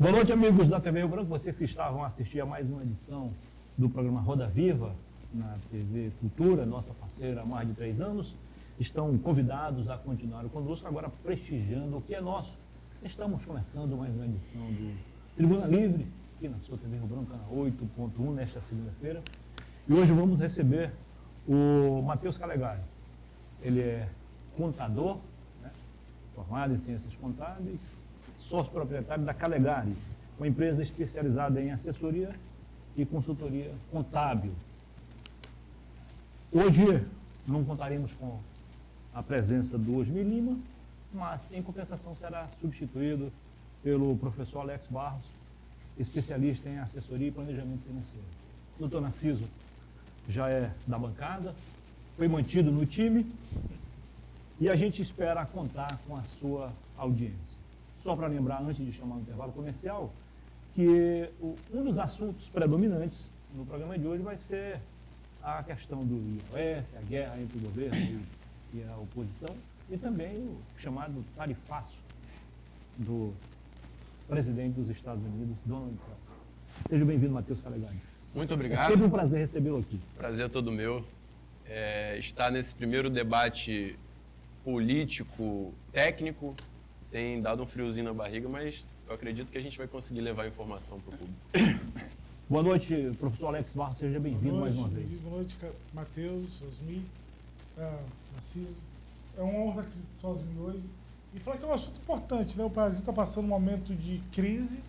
Boa noite, amigos da TV Rio Branco, vocês que estavam a assistir a mais uma edição do programa Roda Viva na TV Cultura, nossa parceira há mais de 3 anos, estão convidados a continuar conosco, agora prestigiando o que é nosso. Estamos começando mais uma edição do Tribuna Livre, aqui na sua TV Rio Branco, canal 8.1, nesta segunda-feira. E hoje vamos receber o Matheus Calegari. Ele é contador, né, formado em Ciências Contábeis, sócio proprietário da Calegari, uma empresa especializada em assessoria e consultoria contábil. Hoje não contaremos com a presença do Osmir Lima, mas em compensação será substituído pelo professor Alex Barros, especialista em assessoria e planejamento financeiro. O doutor Narciso já é da bancada, foi mantido no time e a gente espera contar com a sua audiência. Só para lembrar, antes de chamar o intervalo comercial, que um dos assuntos predominantes no programa de hoje vai ser a questão do IOF, a guerra entre o governo e a oposição, e também o chamado tarifaço do presidente dos Estados Unidos, Donald Trump. Seja bem-vindo, Matheus Calegari. Muito obrigado. É sempre um prazer recebê-lo aqui. Prazer é todo meu. Estar nesse primeiro debate político, técnico, tem dado um friozinho na barriga, mas eu acredito que a gente vai conseguir levar a informação para o público. Boa noite, professor Alex Barros, seja bem-vindo mais uma vez. Boa noite, Matheus, Osmir, Narciso. É uma honra aqui sozinho hoje. E falar que é um assunto importante, né? O Brasil está passando um momento de crise,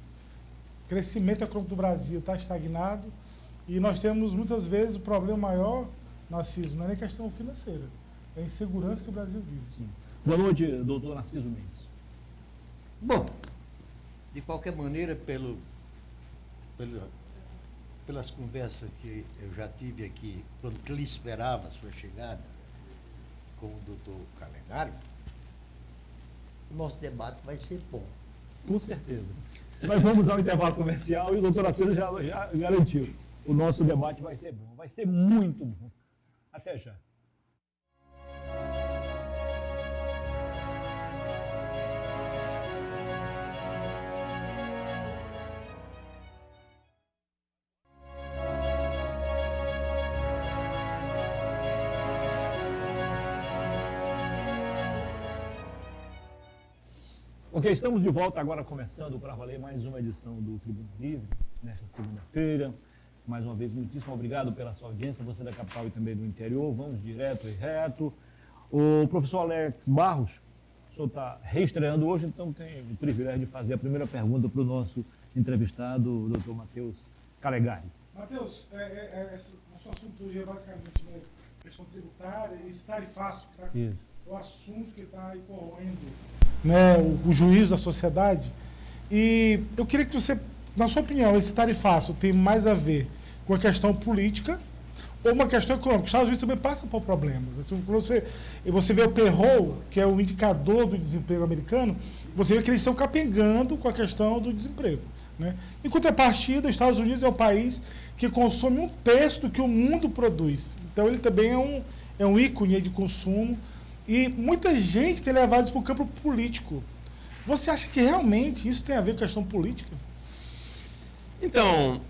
crescimento econômico do Brasil está estagnado e nós temos muitas vezes o problema maior, Narciso, não é nem questão financeira, é a insegurança que o Brasil vive. Sim. Boa noite, doutor Narciso Mendes. Bom, de qualquer maneira, pelas conversas que eu já tive aqui, quando ele esperava a sua chegada com o doutor Calegari, o nosso debate vai ser bom. Com certeza. Nós vamos ao intervalo comercial e o doutor Narciso já garantiu. O nosso debate vai ser bom, vai ser muito bom. Até já. Ok, estamos de volta agora, começando para valer mais uma edição do Tribuna Livre, nesta segunda-feira. Mais uma vez, muitíssimo obrigado pela sua audiência, você da capital e também do interior. Vamos direto e reto. O professor Alex Barros, o senhor está reestreando hoje, então tem o privilégio de fazer a primeira pergunta para o nosso entrevistado, o doutor Matheus Calegari. Matheus, nosso assunto hoje é basicamente, né, questão tributária e esse tarifaço que está o assunto que está aí corroendo, né, o juízo da sociedade. E eu queria que você, na sua opinião, esse tarifaço tem mais a ver com a questão política ou uma questão econômica? Os Estados Unidos também passam por problemas. Você vê o payroll, que é o indicador do desemprego americano, você vê que eles estão capengando com a questão do desemprego, né? Em contrapartida, os Estados Unidos é o país que consome 1/3 do que o mundo produz. Então ele também é um ícone de consumo. E muita gente tem levado isso para o campo político. Você acha que realmente isso tem a ver com a questão política? Então,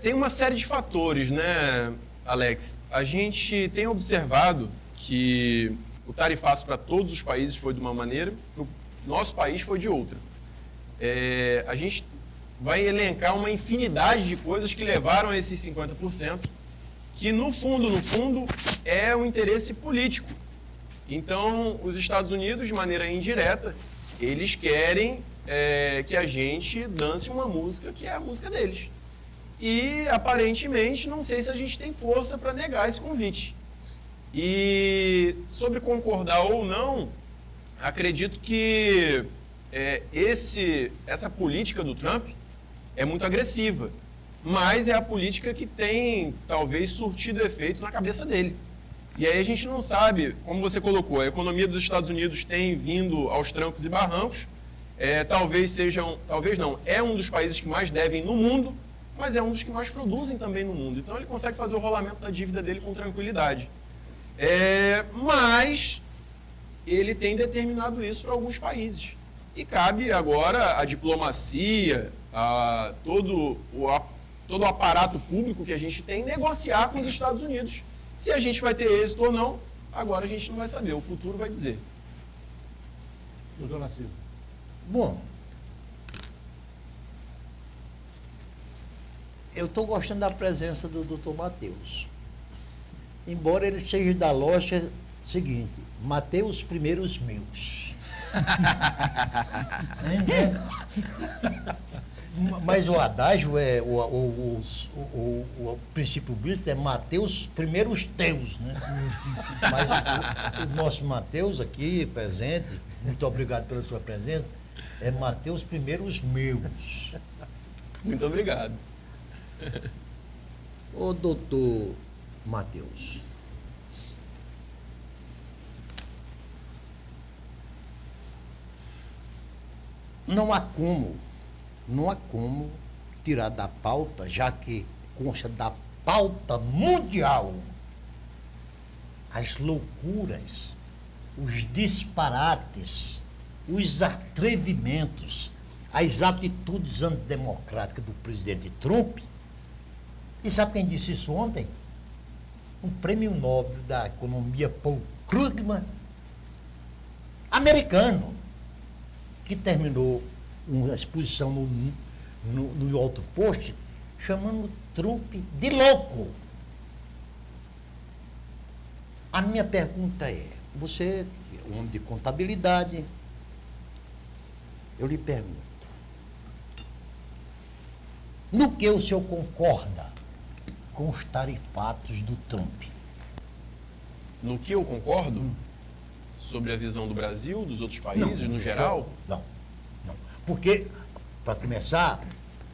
tem uma série de fatores, né, Alex? A gente tem observado que o tarifaço para todos os países foi de uma maneira, para o nosso país foi de outra. A gente vai elencar uma infinidade de coisas que levaram a esses 50%, que no fundo, é um interesse político. Então, os Estados Unidos, de maneira indireta, eles querem que a gente dance uma música que é a música deles. E, aparentemente, não sei se a gente tem força para negar esse convite. E, sobre concordar ou não, acredito que essa política do Trump é muito agressiva, mas é a política que tem, talvez, surtido efeito na cabeça dele. E aí a gente não sabe, como você colocou, a economia dos Estados Unidos tem vindo aos trancos e barrancos, é um dos países que mais devem no mundo, mas é um dos que mais produzem também no mundo. Então ele consegue fazer o rolamento da dívida dele com tranquilidade. Mas ele tem determinado isso para alguns países. E cabe agora a diplomacia, todo o aparato público que a gente tem, negociar com os Estados Unidos. Se a gente vai ter êxito ou não, agora a gente não vai saber, o futuro vai dizer. Doutor Narciso. Bom, eu estou gostando da presença do Dr. Matheus. Embora ele seja da lógica seguinte, Mateus primeiros meus. Mas o adágio é, o princípio bíblico é Mateus primeiros teus, né? Mas o nosso Mateus aqui, presente, muito obrigado pela sua presença, é Mateus primeiros meus. Muito obrigado. Ô doutor Matheus, não há como tirar da pauta, já que consta da pauta mundial, as loucuras, os disparates, os atrevimentos, as atitudes antidemocráticas do presidente Trump. E sabe quem disse isso ontem? O prêmio Nobel da Economia Paul Krugman, americano, que terminou uma exposição no Alto Post, chamando Trump de louco. A minha pergunta é, você é um homem de contabilidade, eu lhe pergunto, no que o senhor concorda com os tarifatos do Trump? No que eu concordo? Sobre a visão do Brasil, dos outros países, no geral? Não. Porque, para começar,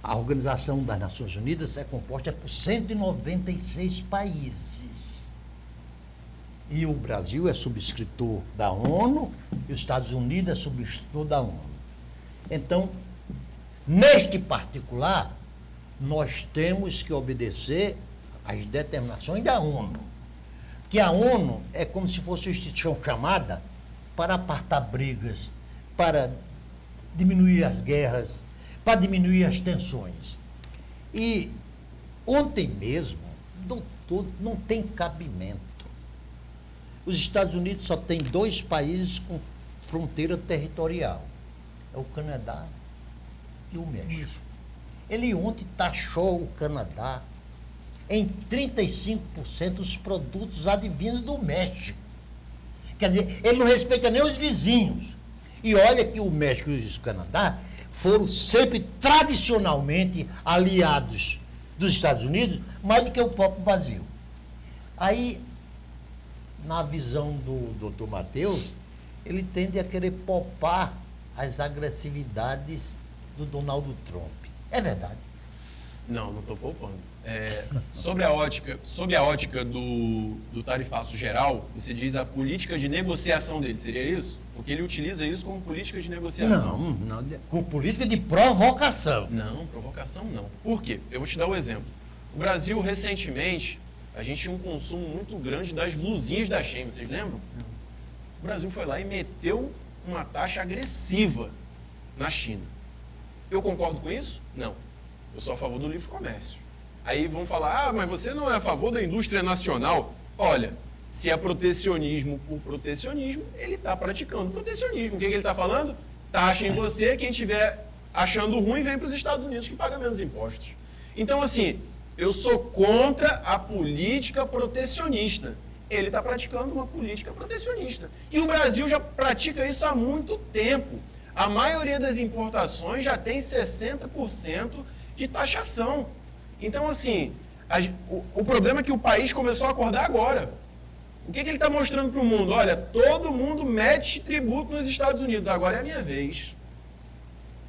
a Organização das Nações Unidas é composta por 196 países. E o Brasil é subscritor da ONU e os Estados Unidos é subscritor da ONU. Então, neste particular, nós temos que obedecer às determinações da ONU. Que a ONU é como se fosse uma instituição chamada para apartar brigas, para diminuir as guerras, para diminuir as tensões. E ontem mesmo, doutor, não tem cabimento. Os Estados Unidos só tem 2 países com fronteira territorial. É o Canadá e o México. Ele ontem taxou o Canadá em 35% dos produtos advindos do México. Quer dizer, ele não respeita nem os vizinhos. E olha que o México e o Canadá foram sempre tradicionalmente aliados dos Estados Unidos, mais do que o próprio Brasil. Aí, na visão do Dr. Matheus, ele tende a querer poupar as agressividades do Donald Trump. É verdade? Não estou poupando. Sobre a ótica do tarifaço geral, você diz a política de negociação dele, seria isso? Porque ele utiliza isso como política de negociação. Não, com política de provocação. Não, provocação não. Por quê? Eu vou te dar um exemplo. O Brasil, recentemente, a gente tinha um consumo muito grande das blusinhas da Shein, vocês lembram? O Brasil foi lá e meteu uma taxa agressiva na China. Eu concordo com isso? Não. Eu sou a favor do livre comércio. Aí vão falar, mas você não é a favor da indústria nacional? Olha, se é protecionismo por protecionismo, ele está praticando protecionismo. O que ele está falando? Taxa em você, quem estiver achando ruim vem para os Estados Unidos que paga menos impostos. Então, assim, eu sou contra a política protecionista. Ele está praticando uma política protecionista. E o Brasil já pratica isso há muito tempo. A maioria das importações já tem 60% de taxação. Então, assim, o problema é que o país começou a acordar agora. O que ele está mostrando para o mundo? Olha, todo mundo mete tributo nos Estados Unidos, agora é a minha vez.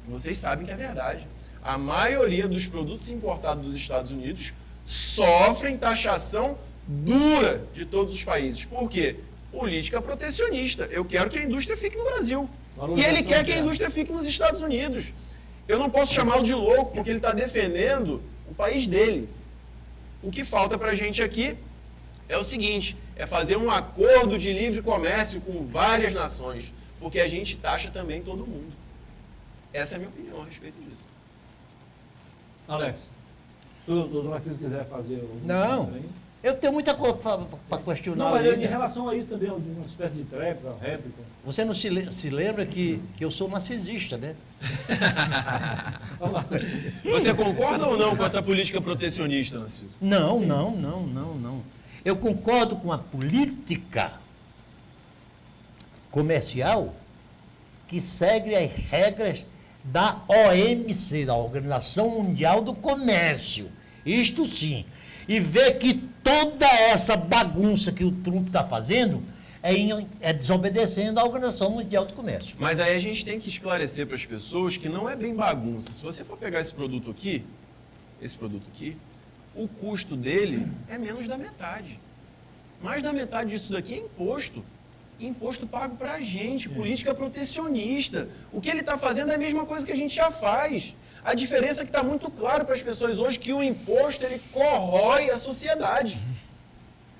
Vocês sabem que é verdade. A maioria dos produtos importados dos Estados Unidos sofrem taxação dura de todos os países. Por quê? Política protecionista. Eu quero que a indústria fique no Brasil. E ele quer que a indústria fique nos Estados Unidos. Eu não posso chamá-lo de louco, porque ele está defendendo o país dele. O que falta para a gente aqui é o seguinte, é fazer um acordo de livre comércio com várias nações, porque a gente taxa também todo mundo. Essa é a minha opinião a respeito disso. Alex, doutor Narciso quiser fazer algum Não. comentário aí? Eu tenho muita coisa para questionar. Não, mas ali, em né? relação a isso também, uma espécie de tréplica, réplica. Você não se lembra que eu sou narcisista, né? Vamos lá. Você concorda ou não com essa política protecionista, Narciso? Não. Eu concordo com a política comercial que segue as regras da OMC, da Organização Mundial do Comércio. Isto sim. E ver que toda essa bagunça que o Trump está fazendo é desobedecendo à Organização Mundial do Comércio. Mas aí a gente tem que esclarecer para as pessoas que não é bem bagunça. Se você for pegar esse produto aqui, o custo dele é menos da metade. Mais da metade disso daqui é imposto. Imposto pago para a gente, política protecionista. O que ele está fazendo é a mesma coisa que a gente já faz. A diferença é que está muito claro para as pessoas hoje que o imposto ele corrói a sociedade.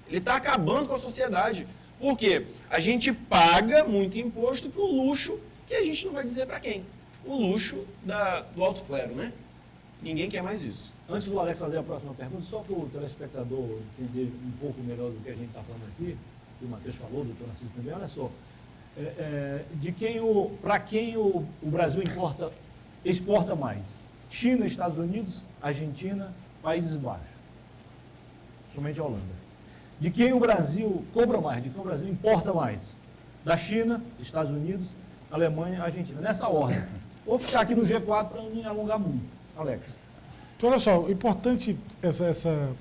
Ele está acabando com a sociedade. Por quê? A gente paga muito imposto para o luxo, que a gente não vai dizer para quem. O luxo do alto clero, né? Ninguém quer mais isso. Antes do Alex fazer a próxima pergunta, só para o telespectador entender um pouco melhor do que a gente está falando aqui, que o Matheus falou, o doutor Narciso também, olha só, para quem o Brasil exporta mais? China, Estados Unidos, Argentina, Países Baixos. Somente a Holanda. De quem o Brasil cobra mais? De quem o Brasil importa mais? Da China, Estados Unidos, Alemanha, Argentina. Nessa ordem. Vou ficar aqui no G4 para não me alongar muito. Alex. Então, olha só, importante essa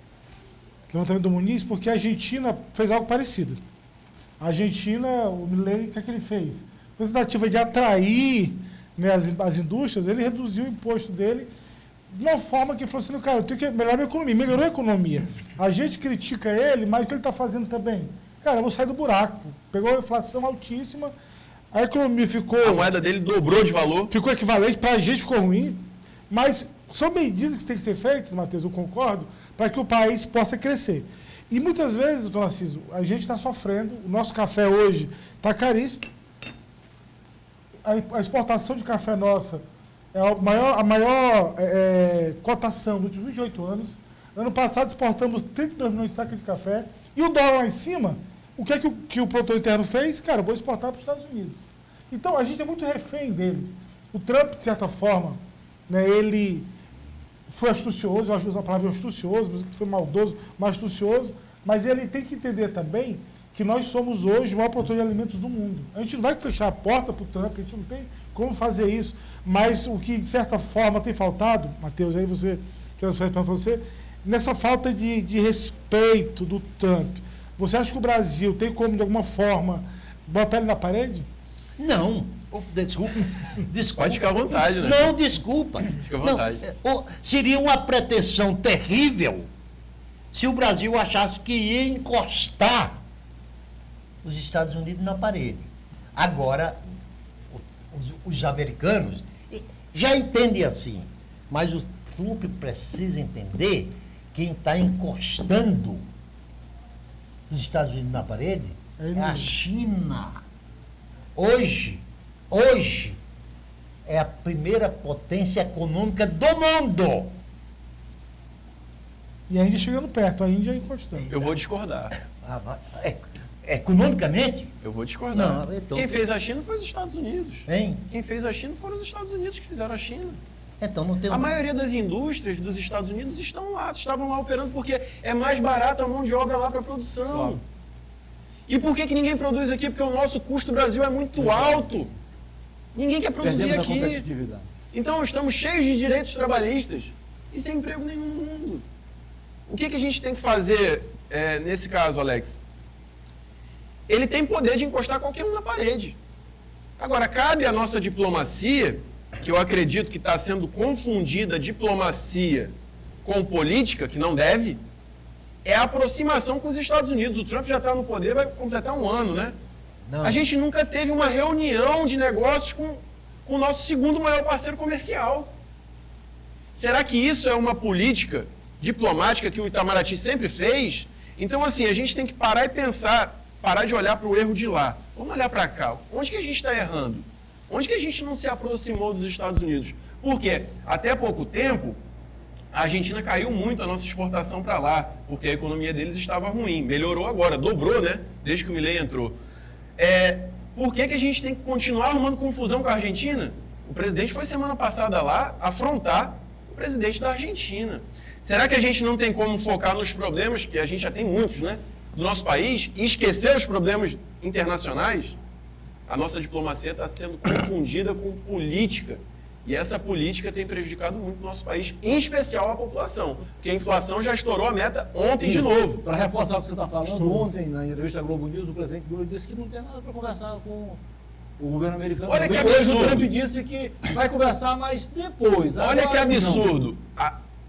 levantamento do Muniz, porque a Argentina fez algo parecido. A Argentina, o Milei, o que é que ele fez? Na tentativa de atrair, né, as indústrias, ele reduziu o imposto dele de uma forma que falou assim, cara, eu tenho que melhorar a minha economia. Melhorou a economia. A gente critica ele, mas o que ele está fazendo também? Cara, eu vou sair do buraco. Pegou a inflação altíssima, a economia ficou... A moeda dele dobrou de valor. Ficou equivalente, para a gente ficou ruim, mas são medidas que têm que ser feitas, Matheus, eu concordo, para que o país possa crescer. E muitas vezes, doutor Narciso, a gente está sofrendo, o nosso café hoje está caríssimo, a exportação de café nossa é a maior cotação dos últimos 28 anos. Ano passado exportamos 32 milhões de sacas de café, e o dólar lá em cima, o que é que o produtor interno fez? Cara, eu vou exportar para os Estados Unidos. Então, a gente é muito refém deles. O Trump, de certa forma, né, ele foi astucioso, eu acho que uso a palavra astucioso, foi maldoso, mas astucioso, mas ele tem que entender também que nós somos hoje o maior produtor de alimentos do mundo. A gente não vai fechar a porta para o Trump, a gente não tem como fazer isso, mas o que, de certa forma, tem faltado, Matheus, aí você, quero fazer para você, nessa falta de respeito do Trump, você acha que o Brasil tem como, de alguma forma, botar ele na parede? Não. Desculpa. Pode ficar à vontade, né? Não, desculpa. Fica à vontade. Não, seria uma pretensão terrível se o Brasil achasse que ia encostar os Estados Unidos na parede. Agora, os americanos já entendem assim, mas o Trump precisa entender que quem está encostando os Estados Unidos na parede é a China. Hoje é a primeira potência econômica do mundo. E a Índia chegando perto, a Índia encostando. Eu vou discordar. Economicamente? Eu vou discordar. Não, então... Quem fez a China foi os Estados Unidos. Hein? Quem fez a China foram os Estados Unidos que fizeram a China. Então não tem... A maioria das indústrias dos Estados Unidos estavam lá operando porque é mais barata a mão de obra lá para a produção. Claro. E por que ninguém produz aqui? Porque o nosso custo do Brasil é muito alto. Ninguém quer produzir Perdemos a aqui. competitividade. Então estamos cheios de direitos trabalhistas e sem emprego nenhum no mundo. O que a gente tem que fazer nesse caso, Alex? Ele tem poder de encostar qualquer um na parede. Agora, cabe à nossa diplomacia, que eu acredito que está sendo confundida diplomacia com política, que não deve, é a aproximação com os Estados Unidos. O Trump já está no poder, vai completar um ano, né? Não. A gente nunca teve uma reunião de negócios com o nosso segundo maior parceiro comercial. Será que isso é uma política diplomática que o Itamaraty sempre fez? Então, assim, a gente tem que parar e pensar, parar de olhar para o erro de lá. Vamos olhar para cá. Onde que a gente está errando? Onde que a gente não se aproximou dos Estados Unidos? Porque até pouco tempo, a Argentina caiu muito a nossa exportação para lá, porque a economia deles estava ruim. Melhorou agora, dobrou, né? Desde que o Milei entrou. Por que a gente tem que continuar arrumando confusão com a Argentina? O presidente foi semana passada lá afrontar o presidente da Argentina. Será que a gente não tem como focar nos problemas, que a gente já tem muitos, né? Do nosso país, e esquecer os problemas internacionais? A nossa diplomacia está sendo confundida com política. E essa política tem prejudicado muito o nosso país, em especial a população. Porque a inflação já estourou a meta ontem de novo. Para reforçar o que você está falando, ontem, na entrevista à Globo News, o presidente Lula disse que não tem nada para conversar com o governo americano. Olha que depois absurdo. O Trump disse que vai conversar, mas depois. Olha Agora, que absurdo.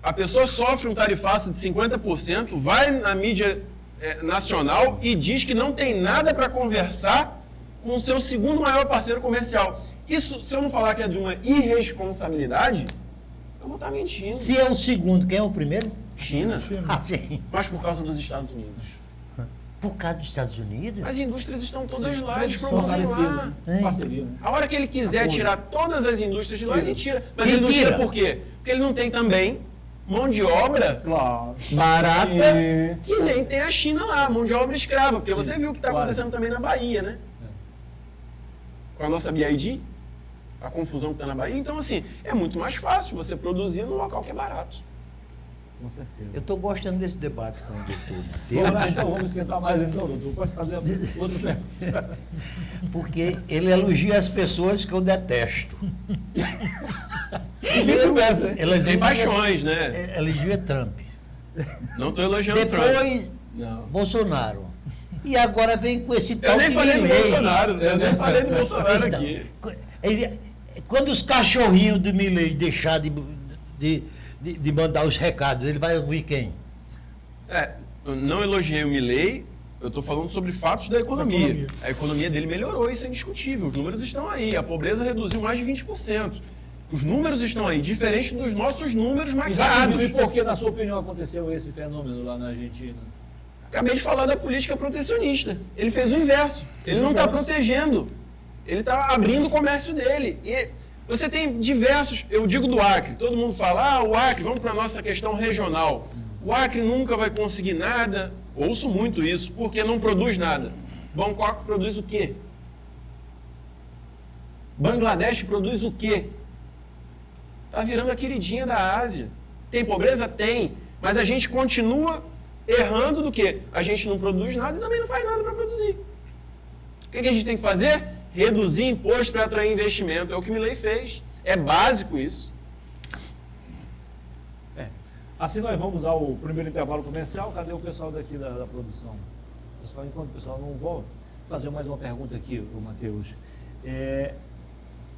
A pessoa sofre um tarifaço de 50%, vai na mídia nacional e diz que não tem nada para conversar com o seu segundo maior parceiro comercial. Isso, se eu não falar que é de uma irresponsabilidade, eu vou estar mentindo. Se é o segundo, quem é o primeiro? China. Ah, sim. Mas por causa dos Estados Unidos. Por causa dos Estados Unidos? As indústrias estão todas lá, eles são produzem lá. parecidos, Hein? parceria, né? A hora que ele quiser tirar todas as indústrias de lá, ele tira. Mas Quem ele não tira tira? por quê? Porque ele não tem também mão de obra Claro. barata, E- que nem tem a China lá, mão de obra escrava. Porque você viu o que está claro. acontecendo também na Bahia, né? Com a nossa BID, a confusão que está na Bahia. Então, assim, é muito mais fácil você produzir num local que é barato. Com certeza. Eu estou gostando desse debate com o doutor Vamos lá, Matheus, então, vamos esquentar mais então, doutor. Pode fazer outra pergunta. porque ele elogia as pessoas que eu detesto. E vice-versa, né? Ele Tem paixões, né? Elogia Trump. Não estou elogiando o Trump. Depois, Não. Bolsonaro. E agora vem com esse Eu tal nem de falei do Milei. Bolsonaro. Eu nem falei do Bolsonaro Então, aqui. Quando os cachorrinhos do Milei deixar de mandar os recados, ele vai ouvir quem? Eu não elogiei o Milei, eu estou falando sobre fatos da economia. A economia dele melhorou, isso é indiscutível. Os números estão aí. A pobreza reduziu mais de 20%. Os números estão aí, diferente dos nossos números maquiados. E por que, na sua opinião, aconteceu esse fenômeno lá na Argentina? Acabei de falar da política protecionista. Ele fez o inverso. Ele não está protegendo. Ele está abrindo o comércio dele. E você tem diversos... Eu digo do Acre. Todo mundo fala, o Acre, vamos para a nossa questão regional. O Acre nunca vai conseguir nada. Ouço muito isso, porque não produz nada. Bangkok produz o quê? Bangladesh produz o quê? Está virando a queridinha da Ásia. Tem pobreza? Tem. Mas a gente continua errando do quê? A gente não produz nada e também não faz nada para produzir. O que a gente tem que fazer? Reduzir imposto para atrair investimento. É o que o Milei fez. É básico isso. Assim nós vamos ao primeiro intervalo comercial. Cadê o pessoal daqui da produção? Pessoal, enquanto o pessoal não volta, vou fazer mais uma pergunta aqui, Matheus.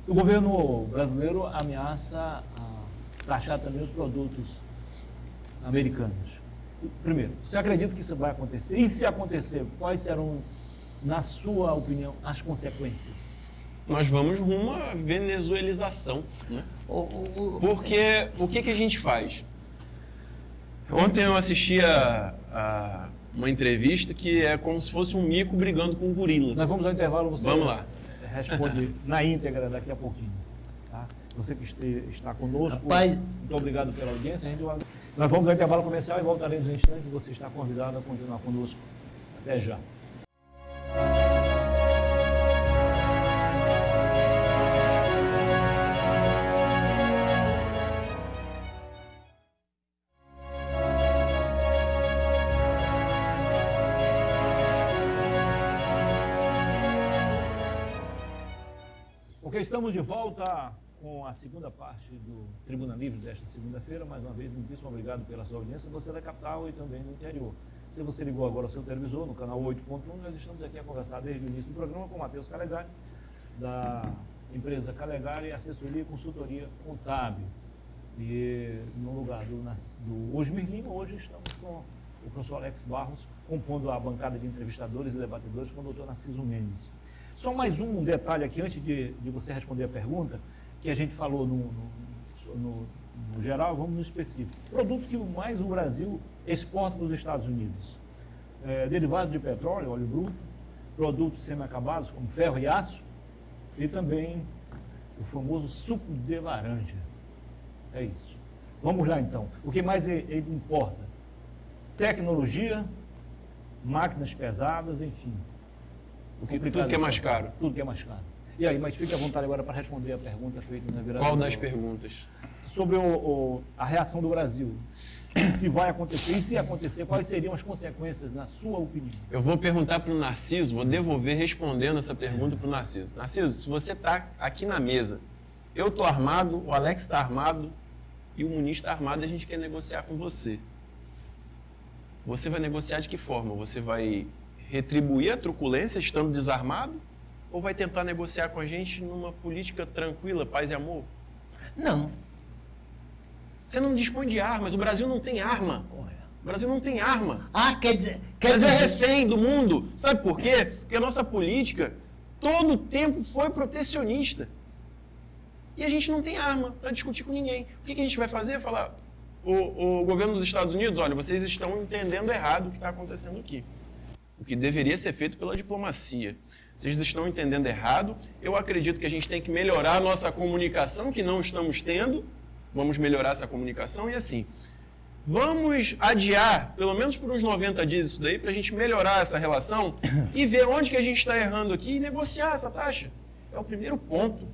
O governo brasileiro ameaça taxar também os produtos americanos. Primeiro, você acredita que isso vai acontecer? E se acontecer, quais serão, na sua opinião, as consequências? Nós vamos rumo à venezuelização. Né? Porque o que a gente faz? Ontem eu assisti a uma entrevista que é como se fosse um mico brigando com um gorila. Nós vamos ao intervalo, você Vamos lá. responde na íntegra daqui a pouquinho. Tá? Você que está conosco, Rapaz. muito obrigado pela audiência. Nós vamos ao intervalo comercial e voltaremos em instante. Você está convidado a continuar conosco. Até já. Ok, estamos de volta com a segunda parte do Tribuna Livre desta segunda-feira. Mais uma vez, muitíssimo obrigado pela sua audiência, você da capital e também do interior. Se você ligou agora ao seu televisor, no canal 8.1, nós estamos aqui a conversar desde o início do programa com o Matheus Calegari, da empresa Calegari Assessoria e Consultoria Contábil. E no lugar do Osmir Lima, hoje estamos com o professor Alex Barros, compondo a bancada de entrevistadores e debatedores com o doutor Narciso Mendes. Só mais um detalhe aqui, antes de você responder a pergunta, que a gente falou no geral, vamos no específico. Produtos que mais o Brasil exporta para os Estados Unidos. Derivados de petróleo, óleo bruto, produtos semi-acabados, como ferro e aço, e também O famoso suco de laranja. É isso. Vamos lá, então. O que mais ele importa? Tecnologia, máquinas pesadas, enfim. Tudo que é mais caro. Tudo que é mais caro. E aí, mas fique à vontade agora para responder a pergunta feita na virada. Qual das perguntas? Sobre a reação do Brasil. Se vai acontecer, e se acontecer, quais seriam as consequências, na sua opinião? Eu vou perguntar para o Narciso, vou devolver respondendo essa pergunta para o Narciso. Narciso, se você está aqui na mesa, eu estou armado, o Alex está armado e o Muniz está armado e a gente quer negociar com você. Você vai negociar de que forma? Você vai retribuir a truculência estando desarmado? Ou vai tentar negociar com a gente numa política tranquila, paz e amor? Não. Você não dispõe de armas, o Brasil não tem arma. O Brasil não tem arma. Quer dizer... O Brasil é refém do mundo. Sabe por quê? Porque a nossa política, todo o tempo, foi protecionista. E a gente não tem arma para discutir com ninguém. O que a gente vai fazer? Falar, o governo dos Estados Unidos, olha, vocês estão entendendo errado o que está acontecendo aqui. O que deveria ser feito pela diplomacia. Vocês estão entendendo errado. Eu acredito que a gente tem que melhorar a nossa comunicação, que não estamos tendo. Vamos melhorar essa comunicação e assim, vamos adiar, pelo menos por uns 90 dias isso daí, para a gente melhorar essa relação e ver onde que a gente está errando aqui e negociar essa taxa. É o primeiro ponto.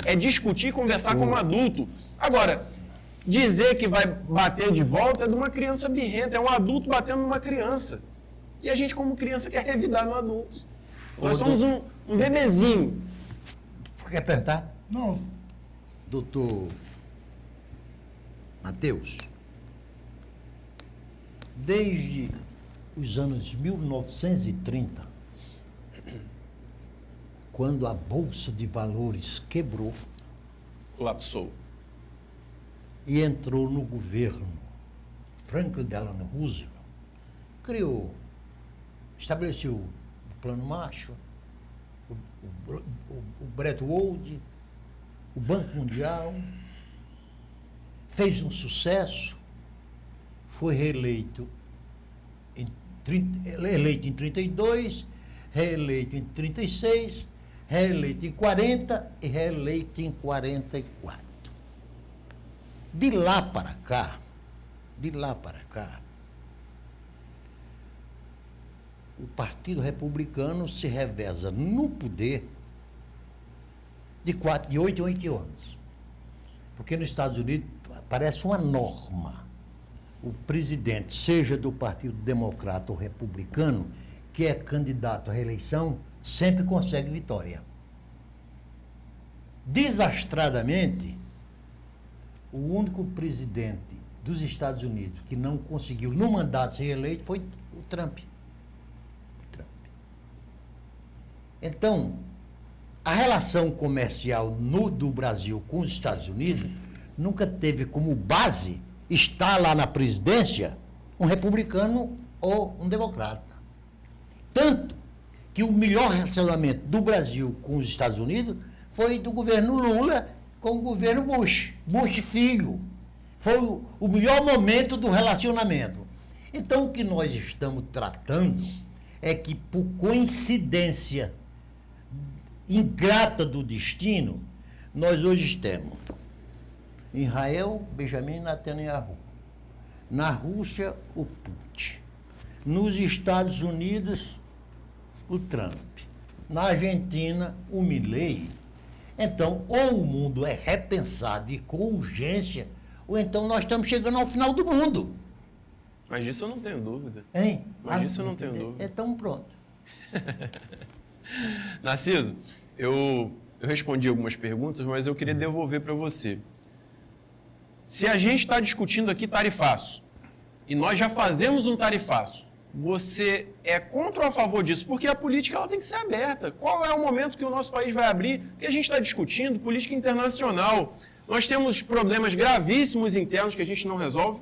É discutir e conversar como adulto. Agora, dizer que vai bater de volta é de uma criança birrenta, é um adulto batendo numa criança. E a gente, como criança, quer revidar no adulto. Nós somos um bebezinho. Quer perguntar? Não. Doutor Matheus, desde os anos 1930, quando a Bolsa de Valores quebrou Colapsou. e entrou no governo Franklin Delano Roosevelt, estabeleceu o Plano Marshall, o Bretton Woods, o Banco Mundial, fez um sucesso, foi reeleito eleito em 32, reeleito em 36, reeleito em 40 e reeleito em 44. De lá para cá, o Partido Republicano se reveza no poder de 8 em 8 anos. Porque nos Estados Unidos parece uma norma. O presidente, seja do Partido Democrata ou Republicano, que é candidato à reeleição, sempre consegue vitória. Desastradamente, o único presidente dos Estados Unidos que não conseguiu, no mandato, ser reeleito foi o Trump. Então, a relação comercial do Brasil com os Estados Unidos nunca teve como base estar lá na presidência um republicano ou um democrata. Tanto que o melhor relacionamento do Brasil com os Estados Unidos foi do governo Lula com o governo Bush filho. Foi o melhor momento do relacionamento. Então, o que nós estamos tratando é que, por coincidência ingrata do destino, nós hoje temos em Israel, Benjamin Netanyahu, na Rússia, o Putin, nos Estados Unidos, o Trump, na Argentina, o Milei. Então, ou o mundo é repensado e com urgência, ou então nós estamos chegando ao final do mundo. Mas disso eu não tenho dúvida. Hein? Mas disso eu não tenho dúvida. Então, pronto. Narciso, eu respondi algumas perguntas, mas eu queria devolver para você. Se a gente está discutindo aqui tarifaço, e nós já fazemos um tarifaço, você é contra ou a favor disso? Porque a política ela tem que ser aberta. Qual é o momento que o nosso país vai abrir? Porque a gente está discutindo política internacional. Nós temos problemas gravíssimos internos que a gente não resolve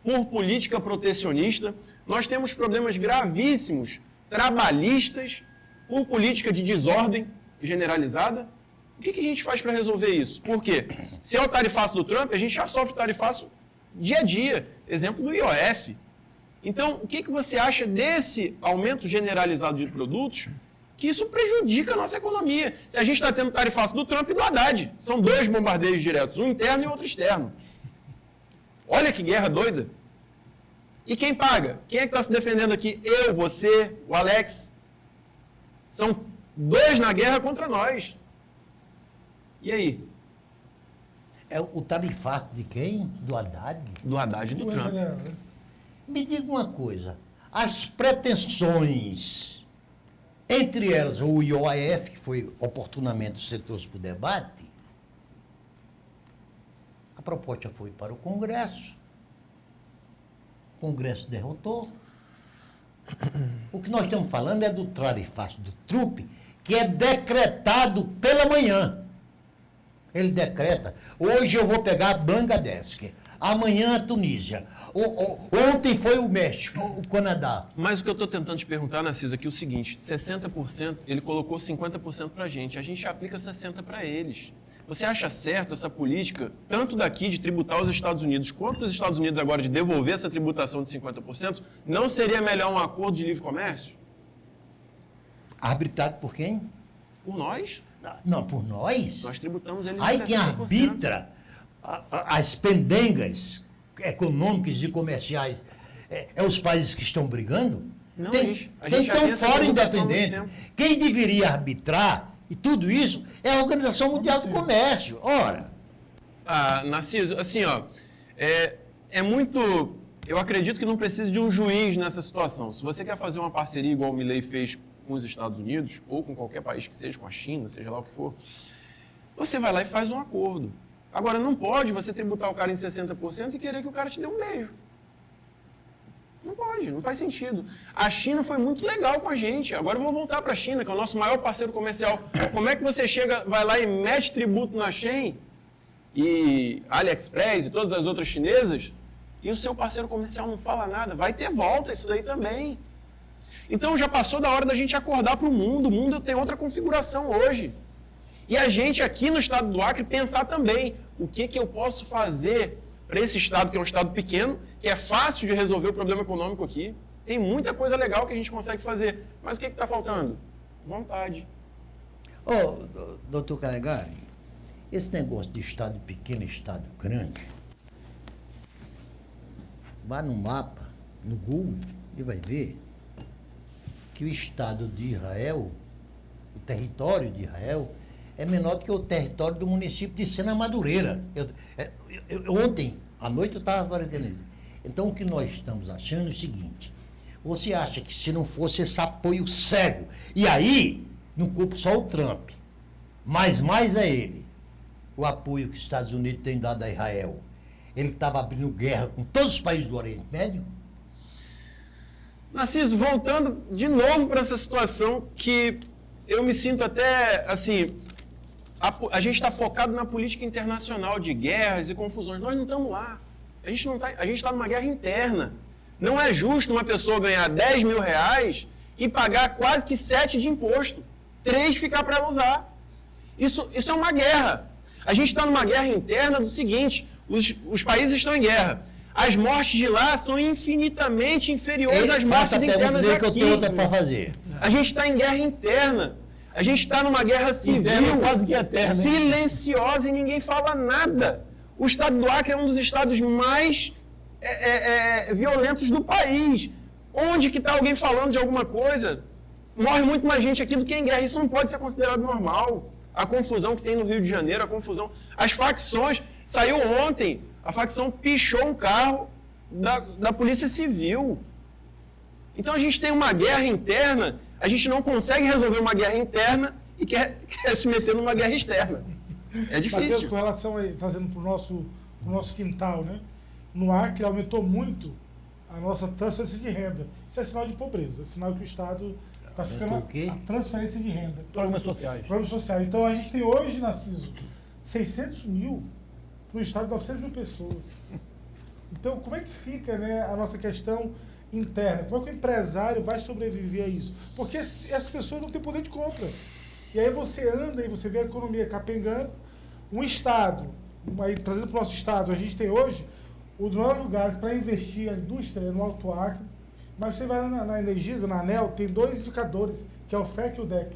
por política protecionista. Nós temos problemas gravíssimos trabalhistas por política de desordem generalizada. O que a gente faz para resolver isso? Por quê? Se é o tarifaço do Trump, a gente já sofre tarifaço dia a dia. Exemplo do IOF. Então, o que você acha desse aumento generalizado de produtos que isso prejudica a nossa economia. A gente está tendo tarifaço do Trump e do Haddad. São 2 bombardeios diretos, um interno e outro externo. Olha que guerra doida. E quem paga? Quem é que está se defendendo aqui? Eu, você, o Alex. São 2 na guerra contra nós. E aí? É o tarifaço de quem? Do Haddad? Do Haddad e do Trump. Me diga uma coisa. As pretensões, entre elas o IOAF, que foi oportunamente setor para o debate, a proposta foi para o Congresso. O Congresso derrotou. O que nós estamos falando é do tarifaço do Trump, que é decretado pela manhã. Ele decreta, hoje eu vou pegar Bangladesh, amanhã a Tunísia, ontem foi o México, o Canadá. Mas o que eu estou tentando te perguntar, Narciso, aqui é o seguinte, 60%, ele colocou 50% para a gente aplica 60% para eles. Você acha certo essa política, tanto daqui de tributar os Estados Unidos, quanto os Estados Unidos agora de devolver essa tributação de 50%, não seria melhor um acordo de livre comércio? Arbitrado por quem? Por nós. Não, por nós. Nós tributamos eles Aí em 60%. quem arbitra as pendengas econômicas e comerciais é os países que estão brigando? Não, tem tão fora independente. Quem deveria arbitrar e tudo isso é a Organização Mundial do Comércio. Ora. Narciso, assim, é muito... Eu acredito que não precisa de um juiz nessa situação. Se você quer fazer uma parceria igual o Milei fez com os Estados Unidos, ou com qualquer país que seja, com a China, seja lá o que for, você vai lá e faz um acordo. Agora, não pode você tributar o cara em 60% e querer que o cara te dê um beijo. Não pode, não faz sentido. A China foi muito legal com a gente. Agora eu vou voltar para a China, que é o nosso maior parceiro comercial. Como é que você chega, vai lá e mete tributo na Shein e AliExpress e todas as outras chinesas e o seu parceiro comercial não fala nada? Vai ter volta isso daí também. Então já passou da hora da gente acordar para o mundo tem outra configuração hoje. E a gente aqui no estado do Acre pensar também o que eu posso fazer para esse estado, que é um estado pequeno, que é fácil de resolver o problema econômico aqui. Tem muita coisa legal que a gente consegue fazer. Mas o que está faltando? Vontade. Doutor Calegari, esse negócio de estado pequeno e estado grande, vá no mapa, no Google, e vai ver que o Estado de Israel, o território de Israel, é menor do que o território do município de Sena Madureira. Ontem, à noite, eu estava falando isso. Então, o que nós estamos achando é o seguinte, você acha que se não fosse esse apoio cego, e aí, não culpa só o Trump, mas mais é ele, o apoio que os Estados Unidos têm dado a Israel, ele estava abrindo guerra com todos os países do Oriente Médio? Narciso, voltando de novo para essa situação que eu me sinto até, assim, a gente está focado na política internacional de guerras e confusões. Nós não estamos lá. A gente está numa guerra interna. Não é justo uma pessoa ganhar 10 mil reais e pagar quase que 7 de imposto. 3 ficar para ela usar. Isso é uma guerra. A gente está numa guerra interna do seguinte, os países estão em guerra. As mortes de lá são infinitamente inferiores às mortes internas aqui. Que eu tenho outra para fazer. A gente está em guerra interna. A gente está numa guerra civil, quase que eterna, silenciosa e ninguém fala nada. O estado do Acre é um dos estados mais violentos do país. Onde que está alguém falando de alguma coisa? Morre muito mais gente aqui do que em guerra. Isso não pode ser considerado normal. A confusão que tem no Rio de Janeiro, a confusão... As facções... Saiu ontem, a facção pichou um carro da Polícia Civil. Então a gente tem uma guerra interna, a gente não consegue resolver uma guerra interna e quer se meter numa guerra externa. É difícil. Mateus, com relação aí, fazendo para o nosso quintal, né? No Acre aumentou muito a nossa transferência de renda. Isso é sinal de pobreza, é sinal que o Estado está ficando a transferência de renda. Programas sociais. Programas sociais. Então a gente tem hoje, Narciso, 600 mil para um Estado de 900 mil pessoas. Então como é que fica, né, a nossa questão interna? Como é que o empresário vai sobreviver a isso? Porque essas pessoas não têm poder de compra. E aí você anda e você vê a economia capengando. Um Estado, aí, trazendo para o nosso Estado, a gente tem hoje os maiores lugares para investir a indústria no Alto Acre, mas você vai lá na Energisa, na ANEEL, tem 2 indicadores que é o FEC e o DEC,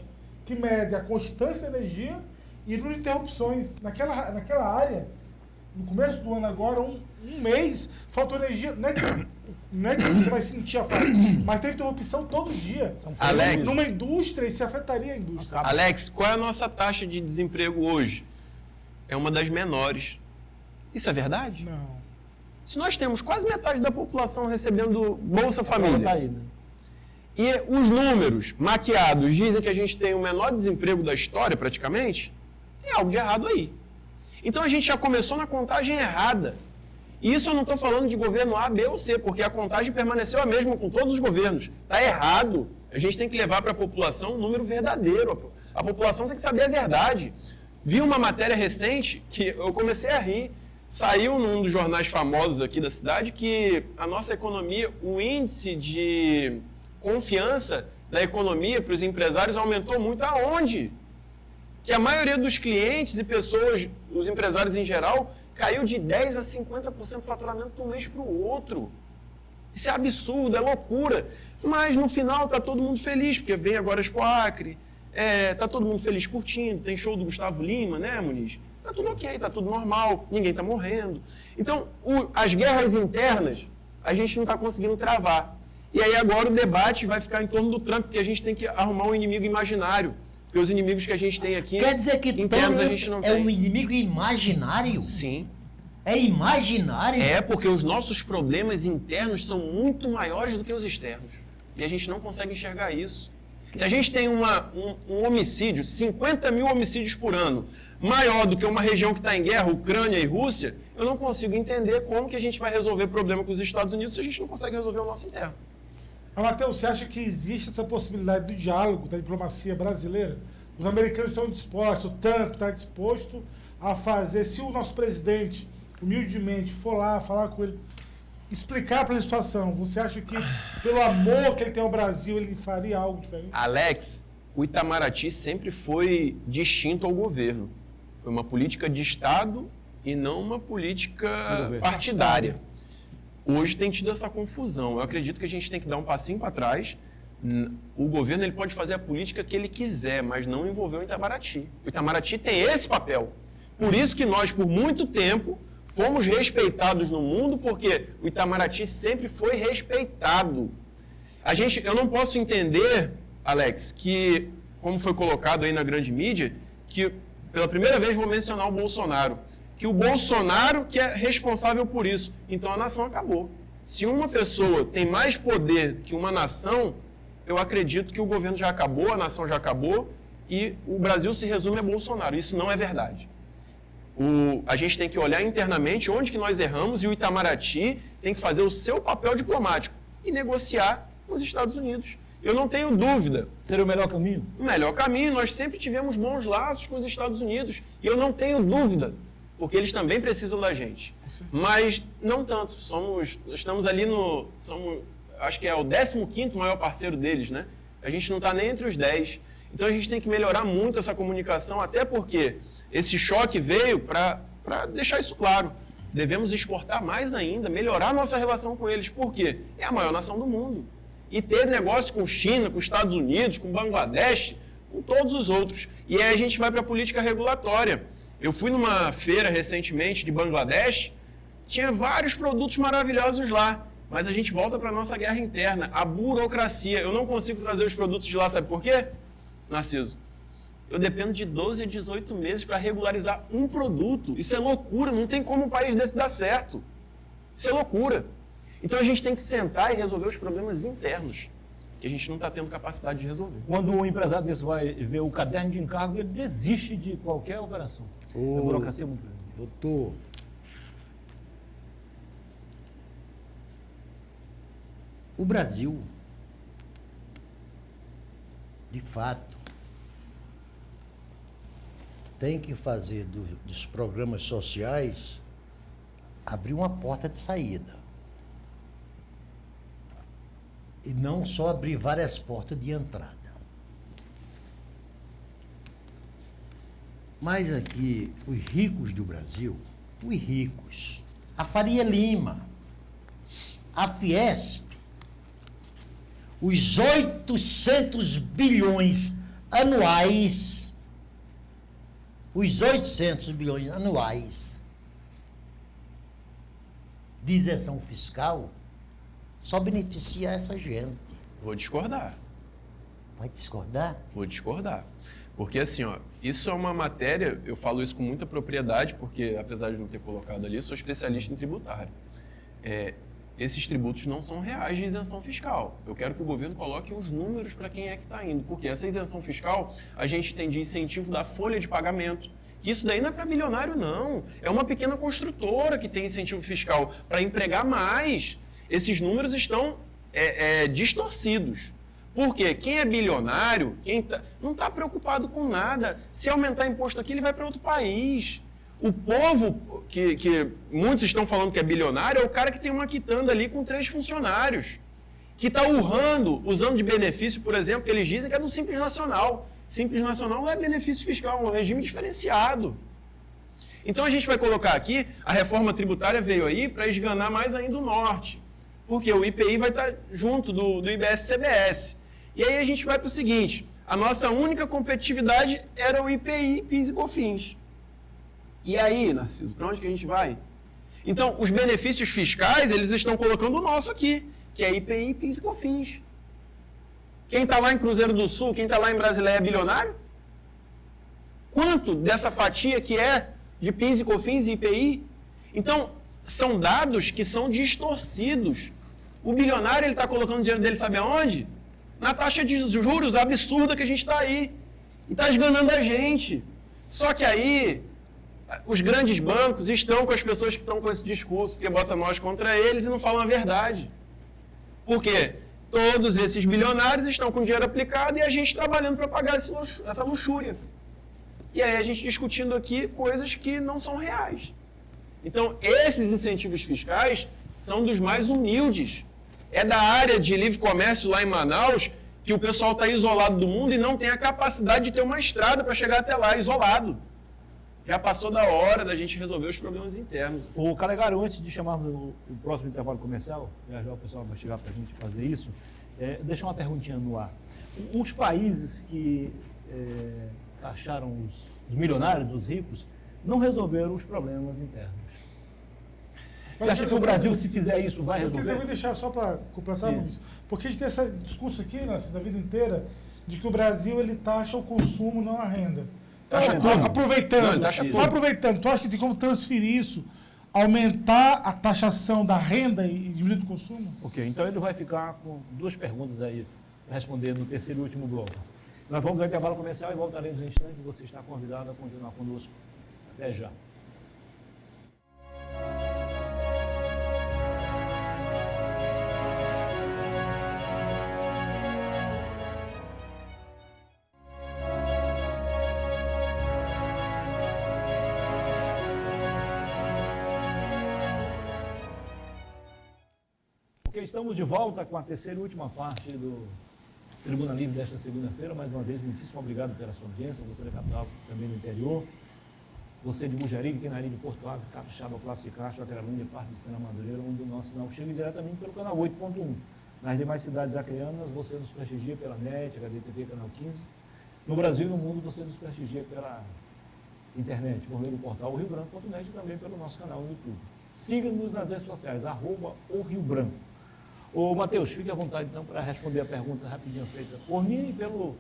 que mede a constância da energia e número de interrupções. Naquela área, no começo do ano agora, um mês, faltou energia. Não é que você vai sentir a falta, mas tem interrupção todo dia. Alex, Numa indústria, isso afetaria a indústria. Alex, qual é a nossa taxa de desemprego hoje? É uma das menores. Isso é verdade? Não. Se nós temos quase metade da população recebendo Bolsa Família, Tá aí, né? e os números maquiados dizem que a gente tem o menor desemprego da história, praticamente, tem algo de errado aí. Então a gente já começou na contagem errada. E isso eu não estou falando de governo A, B ou C, porque a contagem permaneceu a mesma com todos os governos. Está errado. A gente tem que levar para a população um número verdadeiro. A população tem que saber a verdade. Vi uma matéria recente que eu comecei a rir. Saiu num dos jornais famosos aqui da cidade que a nossa economia, o índice de confiança da economia para os empresários aumentou muito. Aonde? Que a maioria dos clientes e pessoas, os empresários em geral, caiu de 10% a 50% do faturamento de um mês para o outro. Isso é absurdo, é loucura. Mas no final está todo mundo feliz, porque vem agora Expo Acre, está todo mundo feliz curtindo, tem show do Gustavo Lima, né, Muniz? Está tudo ok, está tudo normal, ninguém está morrendo. Então, as guerras internas, a gente não está conseguindo travar. E aí agora o debate vai ficar em torno do Trump, porque a gente tem que arrumar um inimigo imaginário. Porque os inimigos que a gente tem aqui, Quer dizer que internos, a gente não é tem. um inimigo imaginário? Sim. É imaginário? É porque os nossos problemas internos são muito maiores do que os externos. E a gente não consegue enxergar isso. Se a gente tem um homicídio, 50 mil homicídios por ano, maior do que uma região que está em guerra, Ucrânia e Rússia, eu não consigo entender como que a gente vai resolver problema com os Estados Unidos se a gente não consegue resolver o nosso interno. Matheus, você acha que existe essa possibilidade do diálogo da diplomacia brasileira? Os americanos estão dispostos, o Trump está disposto a fazer, se o nosso presidente, humildemente, for lá falar com ele, explicar para ele a situação, você acha que, pelo amor que ele tem ao Brasil, ele faria algo diferente? Alex, o Itamaraty sempre foi distinto ao governo. Foi uma política de Estado e não uma política partidária. Hoje tem tido essa confusão. Eu acredito que a gente tem que dar um passinho para trás. O governo ele pode fazer a política que ele quiser, mas não envolver o Itamaraty. O Itamaraty tem esse papel. Por isso que nós, por muito tempo, fomos respeitados no mundo, porque o Itamaraty sempre foi respeitado. Eu não posso entender, Alex, que, como foi colocado aí na grande mídia, que pela primeira vez vou mencionar o Bolsonaro, que o Bolsonaro que é responsável por isso. Então a nação acabou. Se uma pessoa tem mais poder que uma nação, eu acredito que o governo já acabou, a nação já acabou e o Brasil se resume a Bolsonaro. Isso não é verdade. A gente tem que olhar internamente onde que nós erramos e o Itamaraty tem que fazer o seu papel diplomático e negociar com os Estados Unidos. Eu não tenho dúvida. Seria o melhor caminho? O melhor caminho, nós sempre tivemos bons laços com os Estados Unidos e eu não tenho dúvida, porque eles também precisam da gente. Mas não tanto. Estamos ali acho que é o 15º maior parceiro deles, né? A gente não está nem entre os 10. Então a gente tem que melhorar muito essa comunicação, até porque esse choque veio para deixar isso claro. Devemos exportar mais ainda, melhorar a nossa relação com eles. Por quê? É a maior nação do mundo. E ter negócio com China, com Estados Unidos, com Bangladesh, com todos os outros. E aí a gente vai para a política regulatória. Eu fui numa feira recentemente de Bangladesh, tinha vários produtos maravilhosos lá, mas a gente volta para a nossa guerra interna, a burocracia. Eu não consigo trazer os produtos de lá, sabe por quê, Narciso? Eu dependo de 12 a 18 meses para regularizar um produto. Isso é loucura, não tem como um país desse dar certo. Isso é loucura. Então a gente tem que sentar e resolver os problemas internos, que a gente não está tendo capacidade de resolver. Quando um empresário desse vai ver o caderno de encargos, ele desiste de qualquer operação. A burocracia é muito grande. Doutor, o Brasil, de fato, tem que fazer dos programas sociais abrir uma porta de saída. E não só abrir várias portas de entrada. Mas aqui, os ricos do Brasil, os ricos, a Faria Lima, a Fiesp, os 800 bilhões anuais, de isenção fiscal, só beneficia essa gente. Vou discordar. Vai discordar? Vou discordar. Porque assim, ó, isso é uma matéria, eu falo isso com muita propriedade, porque apesar de não ter colocado ali, eu sou especialista em tributário. Esses tributos não são reais de isenção fiscal. Eu quero que o governo coloque os números para quem é que está indo, porque essa isenção fiscal a gente tem de incentivo da folha de pagamento. Isso daí não é para bilionário, não. É uma pequena construtora que tem incentivo fiscal para empregar mais. Esses números estão distorcidos. Porque quem é bilionário, não está preocupado com nada. Se aumentar imposto aqui, ele vai para outro país. O povo, que muitos estão falando que é bilionário, é o cara que tem uma quitanda ali com 3 funcionários, que está urrando, usando de benefício, por exemplo, que eles dizem que é do Simples Nacional. Simples Nacional não é benefício fiscal, é um regime diferenciado. Então a gente vai colocar aqui, a reforma tributária veio aí para esganar mais ainda o Norte, porque o IPI vai estar junto do IBS-CBS. E aí a gente vai para o seguinte, a nossa única competitividade era o IPI, PIS e COFINS. E aí, Narciso, para onde que a gente vai? Então, os benefícios fiscais, eles estão colocando o nosso aqui, que é IPI, PIS e COFINS. Quem está lá em Cruzeiro do Sul, quem está lá em Brasileia é bilionário? Quanto dessa fatia que é de PIS e COFINS e IPI? Então, são dados que são distorcidos. O bilionário, ele está colocando o dinheiro dele, sabe aonde? Na taxa de juros absurda que a gente está aí. E está esganando a gente. Só que aí, os grandes bancos estão com as pessoas que estão com esse discurso, porque botam nós contra eles e não falam a verdade. Por quê? Todos esses bilionários estão com dinheiro aplicado e a gente trabalhando para pagar essa luxúria. E aí a gente discutindo aqui coisas que não são reais. Então, esses incentivos fiscais são dos mais humildes. É da área de livre comércio lá em Manaus que o pessoal está isolado do mundo e não tem a capacidade de ter uma estrada para chegar até lá, isolado. Já passou da hora da gente resolver os problemas internos. O Calegaro, antes de chamarmos o próximo intervalo comercial, já o pessoal vai chegar para a gente fazer isso, deixa uma perguntinha no ar. Os países que taxaram os milionários, os ricos, não resolveram os problemas internos. Você acha que o Brasil, se fizer isso, vai resolver? Eu queria também deixar só para completar, Luiz, porque a gente tem esse discurso aqui, né, a vida inteira, de que o Brasil ele taxa o consumo, não a renda. Aproveitando, tu acha que tem como transferir isso, aumentar a taxação da renda e diminuir do consumo? Ok, então ele vai ficar com 2 perguntas aí para responder no terceiro e último bloco. Nós vamos ao intervalo comercial e voltaremos em instante. Você está convidado a continuar conosco. Até já. Estamos de volta com a terceira e última parte do Tribuna Livre desta segunda-feira. Mais uma vez, muitíssimo obrigado pela sua audiência. Você da capital, também do interior. Você de Mujeribe, Quinarim de Porto Alegre, Capixaba, Passo de Castro, Acrealândia, Parque de Sena Madureira, onde o nosso sinal chega diretamente pelo canal 8.1. Nas demais cidades acreanas, você nos prestigia pela NET, HDTV, canal 15. No Brasil e no mundo, você nos prestigia pela internet, por meio do portal riobranco.net e também pelo nosso canal no YouTube. Siga-nos nas redes sociais, @oRioBranco. Ô, Matheus, fique à vontade, então, para responder a pergunta rapidinho feita por mim e pelo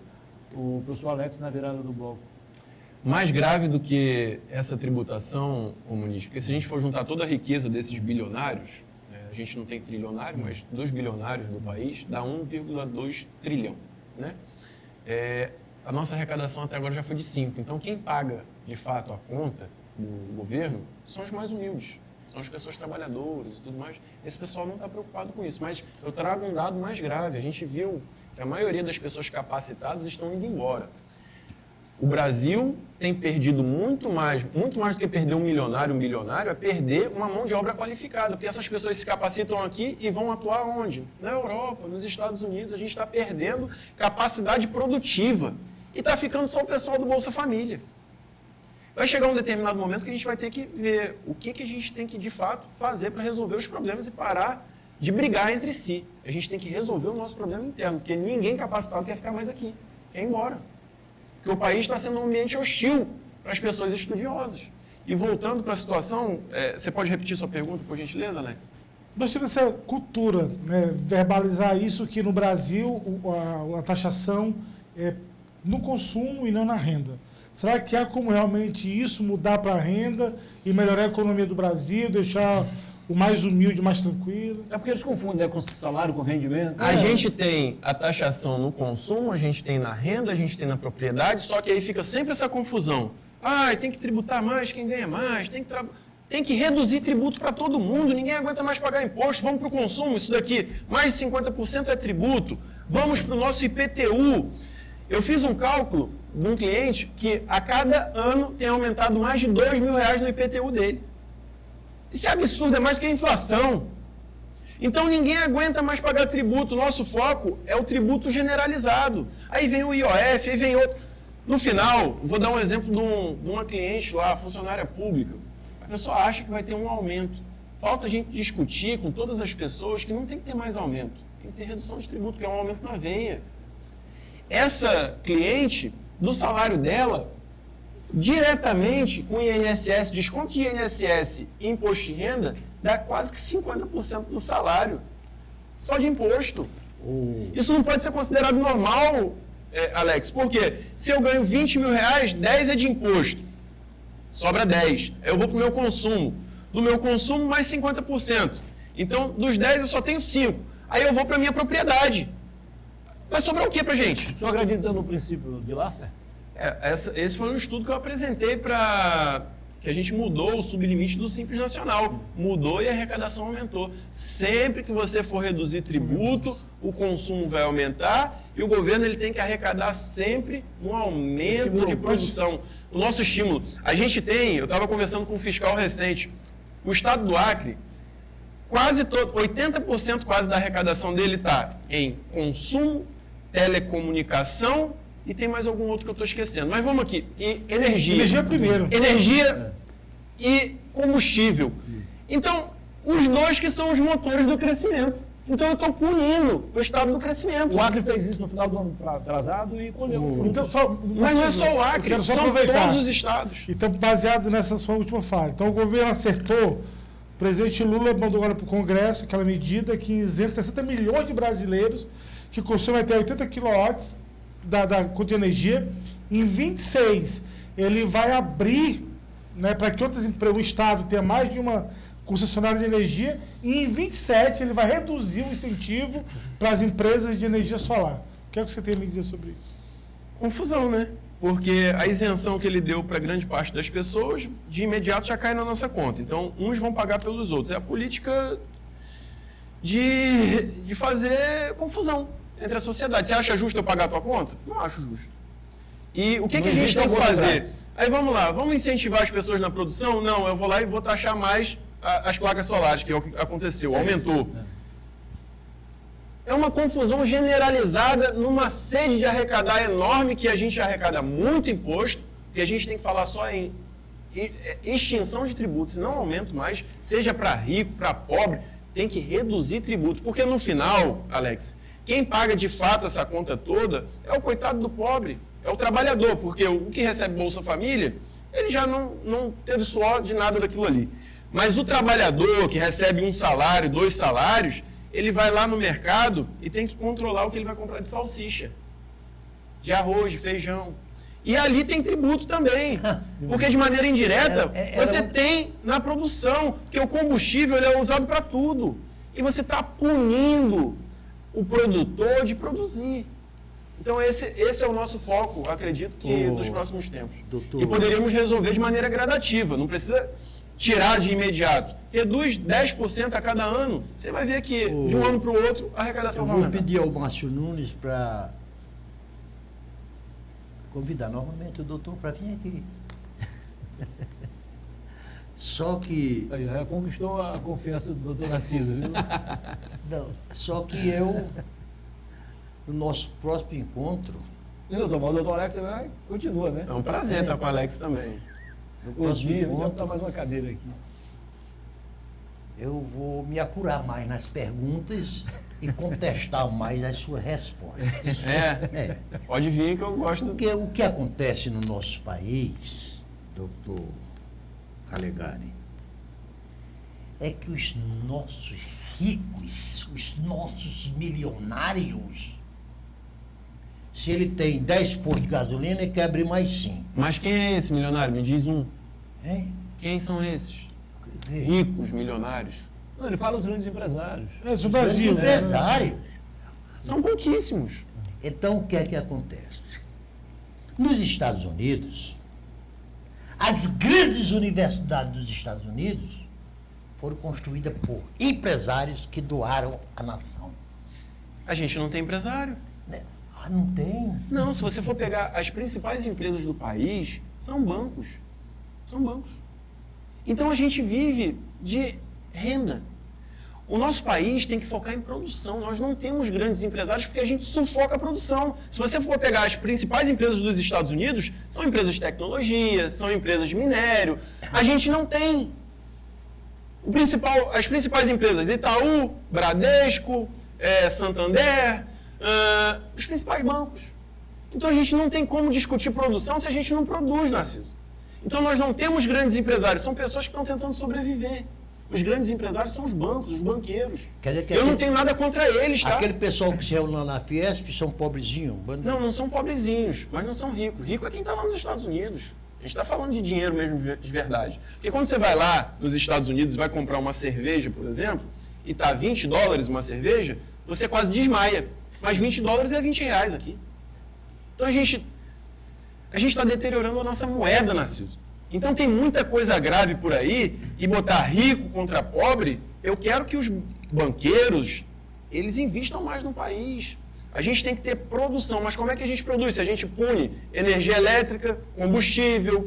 professor Alex na virada do bloco. Mais grave do que essa tributação, Muniz, porque se a gente for juntar toda a riqueza desses bilionários, a gente não tem trilionário, mas 2 bilionários do país, dá 1,2 trilhão. Né? A nossa arrecadação até agora já foi de 5. Então, quem paga, de fato, a conta do governo são os mais humildes. São as pessoas trabalhadoras e tudo mais. Esse pessoal não está preocupado com isso. Mas eu trago um dado mais grave. A gente viu que a maioria das pessoas capacitadas estão indo embora. O Brasil tem perdido muito mais do que perder um bilionário é perder uma mão de obra qualificada. Porque essas pessoas se capacitam aqui e vão atuar onde? Na Europa, nos Estados Unidos. A gente está perdendo capacidade produtiva. E está ficando só o pessoal do Bolsa Família. Vai chegar um determinado momento que a gente vai ter que ver o que a gente tem que, de fato, fazer para resolver os problemas e parar de brigar entre si. A gente tem que resolver o nosso problema interno, porque ninguém capacitado quer ficar mais aqui, quer ir embora. Porque o país está sendo um ambiente hostil para as pessoas estudiosas. E voltando para a situação, você pode repetir sua pergunta, por gentileza, Alex? Nós temos essa cultura, né, verbalizar isso que no Brasil a taxação é no consumo e não na renda. Será que há como realmente isso mudar para a renda e melhorar a economia do Brasil, deixar o mais humilde mais tranquilo? É porque eles confundem, né, com salário, com rendimento. A gente tem a taxação no consumo, a gente tem na renda, a gente tem na propriedade, só que aí fica sempre essa confusão. Tem que tributar mais quem ganha mais, tem que reduzir tributo para todo mundo, ninguém aguenta mais pagar imposto, vamos para o consumo, isso daqui, mais de 50% é tributo, vamos para o nosso IPTU. Eu fiz um cálculo de um cliente que a cada ano tem aumentado mais de R$2.000 no IPTU dele. Isso é absurdo, é mais do que a inflação. Então ninguém aguenta mais pagar tributo, nosso foco é o tributo generalizado. Aí vem o IOF, aí vem outro. No final, vou dar um exemplo de uma cliente lá, funcionária pública. A pessoa acha que vai ter um aumento. Falta a gente discutir com todas as pessoas que não tem que ter mais aumento. Tem que ter redução de tributo, que é um aumento na veia. Essa cliente, do salário dela, diretamente com INSS, desconto de INSS e imposto de renda, dá quase que 50% do salário. Só de imposto. Isso não pode ser considerado normal, Alex, porque se eu ganho R$20.000, 10 é de imposto. Sobra 10. Eu vou para o meu consumo. Do meu consumo, mais 50%. Então, dos 10 eu só tenho 5. Aí eu vou para a minha propriedade. Vai sobrar o que para gente? O senhor acredita no princípio de Laffer? Esse foi um estudo que eu apresentei para que a gente mudou o sublimite do Simples Nacional. Mudou e a arrecadação aumentou. Sempre que você for reduzir tributo, o consumo vai aumentar e o governo ele tem que arrecadar sempre um aumento de produção. O nosso estímulo. A gente tem, eu estava conversando com um fiscal recente, o estado do Acre, quase todo, 80% quase da arrecadação dele está em consumo, telecomunicação e tem mais algum outro que eu estou esquecendo. Mas vamos aqui. E energia. Energia primeiro. Energia e combustível. Então, os dois que são os motores do crescimento. Então, eu estou punindo o estado do crescimento. O Acre fez isso no final do ano atrasado e colheu. Então, Mas não é só o Acre, são todos os estados. Então, baseado nessa sua última fala. Então, o governo acertou. O presidente Lula mandou agora para o Congresso aquela medida que isenta 60 milhões de brasileiros que consomem até 80 kW da conta de energia. Em 26, ele vai abrir, né, para que outras empresas, o Estado tenha mais de uma concessionária de energia, e em 27 ele vai reduzir o incentivo para as empresas de energia solar. O que é que você tem a me dizer sobre isso? Confusão, né? Porque a isenção que ele deu para grande parte das pessoas, de imediato já cai na nossa conta. Então, uns vão pagar pelos outros. É a política de fazer confusão entre a sociedade. Você acha justo eu pagar a tua conta? Não acho justo. E o que a gente tem que fazer? Aí vamos lá, vamos incentivar as pessoas na produção? Não, eu vou lá e vou taxar mais as placas solares, que é o que aconteceu, aumentou. É uma confusão generalizada numa sede de arrecadar enorme, que a gente arrecada muito imposto, que a gente tem que falar só em extinção de tributos, não aumento mais, seja para rico, para pobre, tem que reduzir tributo. Porque no final, Alex, quem paga de fato essa conta toda é o coitado do pobre, é o trabalhador, porque o que recebe Bolsa Família, ele já não teve suor de nada daquilo ali. Mas o trabalhador que recebe um salário, 2 salários, ele vai lá no mercado e tem que controlar o que ele vai comprar de salsicha, de arroz, de feijão. E ali tem tributo também, porque de maneira indireta você tem na produção, que o combustível ele é usado para tudo. E você está punindo o produtor de produzir. Então esse é o nosso foco, acredito que nos próximos tempos. Doutor, e poderíamos resolver de maneira gradativa, não precisa tirar de imediato. Reduz 10% a cada ano, você vai ver que de um ano para o outro a arrecadação vai aumentar. Eu vou pedir ao Márcio Nunes para convidar novamente o doutor para vir aqui. Só que... Aí, já conquistou a confiança do doutor Narciso, viu? Não, só que eu, no nosso próximo encontro... E doutor, mas o doutor Alex continua, né? É um prazer estar com o Alex também. No Os próximo dias, vou botar encontro, mais uma cadeira aqui. eu vou me acurar mais nas perguntas e contestar mais as suas respostas. Pode vir que eu gosto. Porque o que acontece no nosso país, doutor Calegari, é que os nossos ricos, os nossos milionários, se ele tem 10 postos de gasolina, ele quer abrir mais 5. Mas quem é esse milionário? Me diz um. Hein? Quem são esses? Ricos, milionários. Não, ele fala dos grandes empresários. É do Brasil. Empresários. São pouquíssimos. Então, o que é que acontece? Nos Estados Unidos, as grandes universidades dos Estados Unidos foram construídas por empresários que doaram à nação. A gente não tem empresário. Né? Ah, não tem? Não, se você for pegar as principais empresas do país, são bancos. São bancos. Então a gente vive de renda. O nosso país tem que focar em produção. Nós não temos grandes empresários porque a gente sufoca a produção. Se você for pegar as principais empresas dos Estados Unidos, são empresas de tecnologia, são empresas de minério. A gente não tem. As principais empresas, Itaú, Bradesco, Santander, os principais bancos. Então a gente não tem como discutir produção se a gente não produz, Narciso. Então nós não temos grandes empresários, são pessoas que estão tentando sobreviver. Os grandes empresários são os bancos, os banqueiros. Quer dizer que eu não tenho nada contra eles, tá? Aquele pessoal que se reúne na Fiesp são pobrezinhos? Não são pobrezinhos, mas não são ricos. Rico é quem está lá nos Estados Unidos. A gente está falando de dinheiro mesmo de verdade. Porque quando você vai lá nos Estados Unidos e vai comprar uma cerveja, por exemplo, e está $20 uma cerveja, você quase desmaia. Mas $20 é R$20 aqui. Então a gente está deteriorando a nossa moeda, Narciso. Então tem muita coisa grave por aí, e botar rico contra pobre, eu quero que os banqueiros, eles investam mais no país. A gente tem que ter produção, mas como é que a gente produz? Se a gente pune energia elétrica, combustível,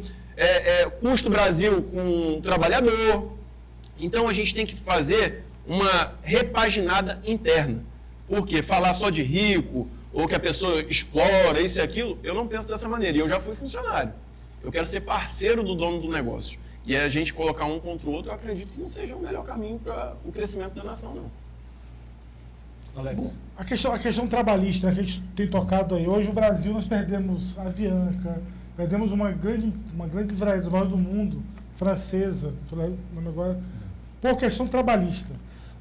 custo Brasil com o trabalhador. Então a gente tem que fazer uma repaginada interna. Porque falar só de rico, ou que a pessoa explora isso e aquilo, eu não penso dessa maneira. E eu já fui funcionário. Eu quero ser parceiro do dono do negócio. E a gente colocar um contra o outro, eu acredito que não seja o melhor caminho para o crescimento da nação, não. Alex. Bom, a questão trabalhista, né, que a gente tem tocado aí. Hoje, o Brasil, nós perdemos a Avianca, perdemos uma grande livraria dos maiores do mundo, francesa, agora, por questão trabalhista.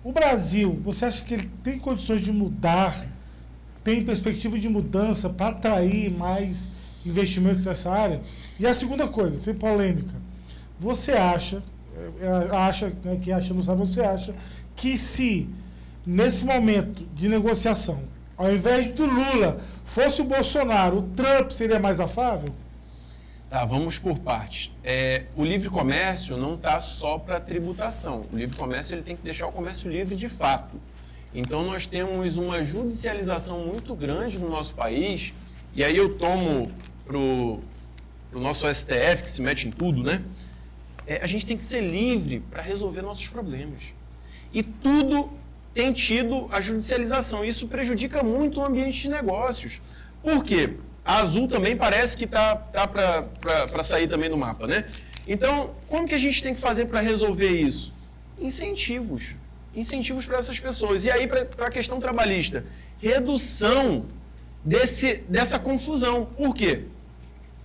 O Brasil, você acha que ele tem condições de mudar, tem perspectiva de mudança para atrair mais investimentos nessa área? E a segunda coisa, sem polêmica, você acha, né, quem acha não sabe, você acha que se nesse momento de negociação, ao invés do Lula fosse o Bolsonaro, o Trump seria mais afável? Tá, vamos por partes. O livre comércio não está só para tributação. O livre comércio ele tem que deixar o comércio livre de fato. Então nós temos uma judicialização muito grande no nosso país, e aí eu tomo pro nosso STF, que se mete em tudo, né? A gente tem que ser livre para resolver nossos problemas. E tudo tem tido a judicialização. Isso prejudica muito o ambiente de negócios. Por quê? A Azul também parece que tá para sair também do mapa, né? Então, como que a gente tem que fazer para resolver isso? Incentivos. Incentivos para essas pessoas. E aí, para a questão trabalhista, redução dessa confusão. Por quê?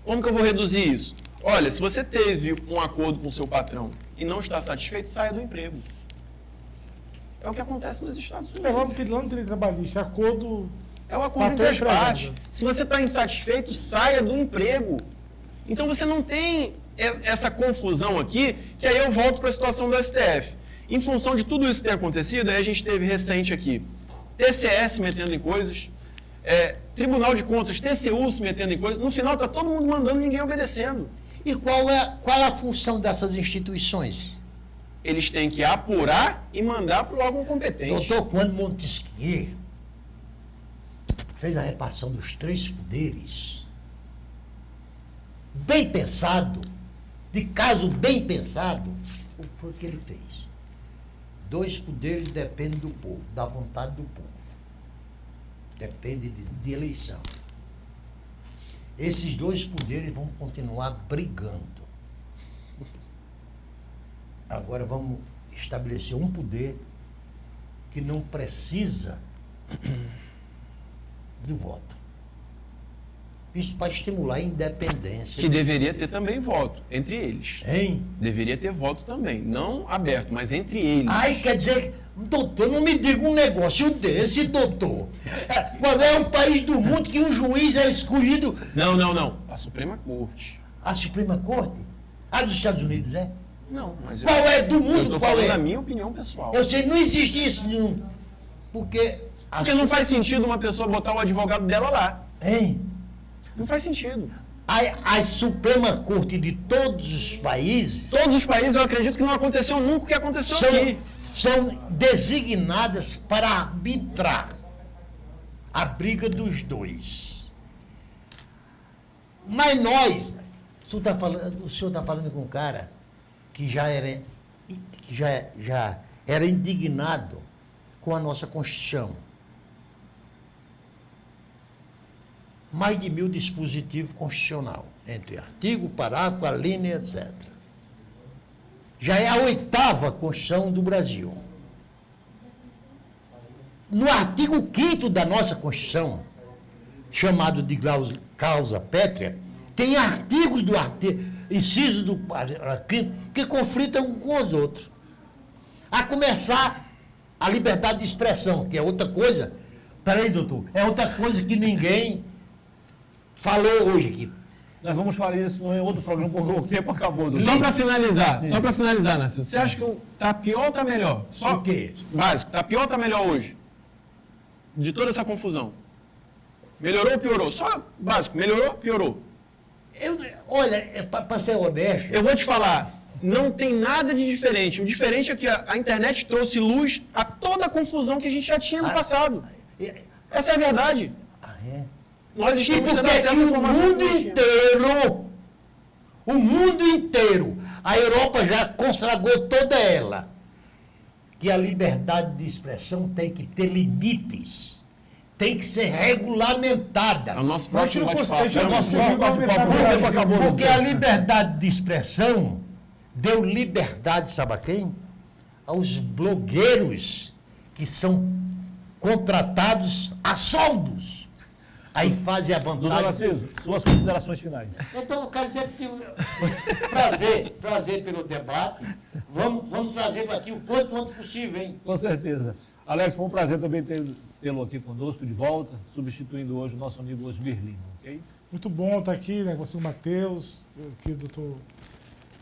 Como que eu vou reduzir isso? Olha, se você teve um acordo com o seu patrão e não está satisfeito, saia do emprego. É o que acontece nos Estados Unidos. Lá não tem trabalhista, acordo... É o acordo entre as partes. Se você está insatisfeito, saia do emprego. Então você não tem essa confusão aqui, que aí eu volto para a situação do STF. Em função de tudo isso que tem acontecido, aí a gente teve recente aqui TCE se metendo em coisas, Tribunal de Contas, TCU se metendo em coisas. No final está todo mundo mandando, ninguém obedecendo. E qual é a função dessas instituições? Eles têm que apurar e mandar para o órgão competente. Doutor, quando Montesquieu fez a repartição dos 3 poderes, bem pensado, de caso bem pensado, o que foi que ele fez? 2 poderes dependem do povo, da vontade do povo. Depende de eleição. Esses 2 poderes vão continuar brigando. Agora vamos estabelecer um poder que não precisa do voto. Isso para estimular a independência. Que deveria ter também voto, entre eles. Hein? Deveria ter voto também. Não aberto, mas entre eles. Ai, quer dizer, doutor, não me diga um negócio desse, doutor. Qual é o país do mundo que um juiz é escolhido? Não. A Suprema Corte. A Suprema Corte? A dos Estados Unidos, né? Não, mas Qual é do mundo? eu estou Qual falando é? a minha opinião pessoal. Eu sei, não existe isso nenhum. Porque. Porque não faz sentido uma pessoa botar o advogado dela lá. Hein? Não faz sentido. A Suprema Corte de todos os países Todos os países, eu acredito que não aconteceu nunca o que aconteceu aqui. são designadas para arbitrar a briga dos dois. Mas nós, o senhor está falando com um cara que já era indignado com a nossa Constituição. Mais de 1000 dispositivos constitucional, entre artigo, parágrafo, a linha, etc. Já é a 8ª Constituição do Brasil. No artigo 5º da nossa Constituição, chamado de causa pétrea, tem artigos do inciso do artigo que conflitam um com os outros. A começar a liberdade de expressão, que é outra coisa. Peraí, doutor, é outra coisa que ninguém falou hoje aqui. Nós vamos falar isso em outro programa, porque o tempo acabou. doutor. Só para finalizar, Nácio, você acha que tá pior ou tá melhor? Só O quê? básico, tá pior ou tá melhor hoje? De toda essa confusão. Melhorou ou piorou? Só básico, melhorou ou piorou? Olha, para ser honesto, Eu vou te falar, não tem nada de diferente. O diferente é que a internet trouxe luz a toda a confusão que a gente já tinha no passado. Essa é a verdade. Nós e estamos porque tendo acesso à o informação. mundo que não tinha. inteiro, o mundo inteiro, a Europa já consagrou toda ela, que a liberdade de expressão tem que ter limites, tem que ser regulamentada. É o nosso Mas próximo não bate-papo. consegue- É o nosso Sim, próximo bate-papo. vamos O tempo acabou. Porque a liberdade de expressão deu liberdade, sabe a quem? Aos blogueiros que são contratados a soldos. Aí fazem a Doutor vantagem. Narciso, suas considerações finais. Então, eu quero dizer que prazer pelo debate. Vamos trazê-lo aqui o quanto antes possível, hein? Com certeza. Alex, foi um prazer também tê-lo aqui conosco de volta, substituindo hoje o nosso amigo Osmir Lima, ok? Muito bom estar aqui, né? Com o Matheus, aqui o doutor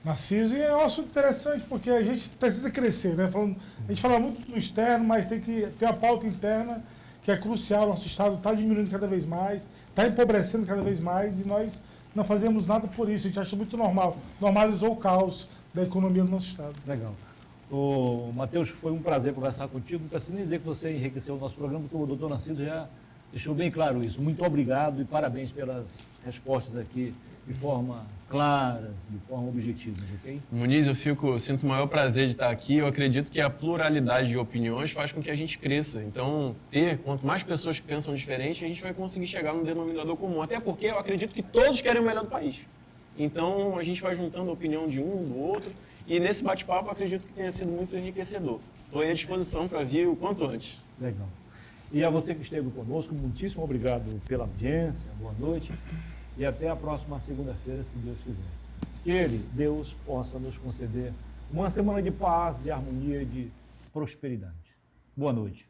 Narciso. E é um assunto interessante, porque a gente precisa crescer, né? A gente fala muito do externo, mas tem que ter uma pauta interna que é crucial. Nosso Estado está diminuindo cada vez mais, está empobrecendo cada vez mais, e nós não fazemos nada por isso. A gente acha muito normal. Normalizou o caos da economia do nosso Estado. Legal. Ô, Matheus, foi um prazer conversar contigo. Não preciso nem dizer que você enriqueceu o nosso programa, porque o doutor Narciso já deixou bem claro isso. Muito obrigado e parabéns pelas respostas aqui de forma clara, de forma objetiva, ok? Muniz, eu sinto o maior prazer de estar aqui. Eu acredito que a pluralidade de opiniões faz com que a gente cresça. Então, quanto mais pessoas que pensam diferente, a gente vai conseguir chegar num denominador comum. Até porque eu acredito que todos querem o melhor do país. Então, a gente vai juntando a opinião de um, do outro. E nesse bate-papo, eu acredito que tenha sido muito enriquecedor. Estou à disposição para vir o quanto antes. Legal. E a você que esteve conosco, muitíssimo obrigado pela audiência, boa noite e até a próxima segunda-feira, se Deus quiser. Que Ele, Deus, possa nos conceder uma semana de paz, de harmonia e de prosperidade. Boa noite.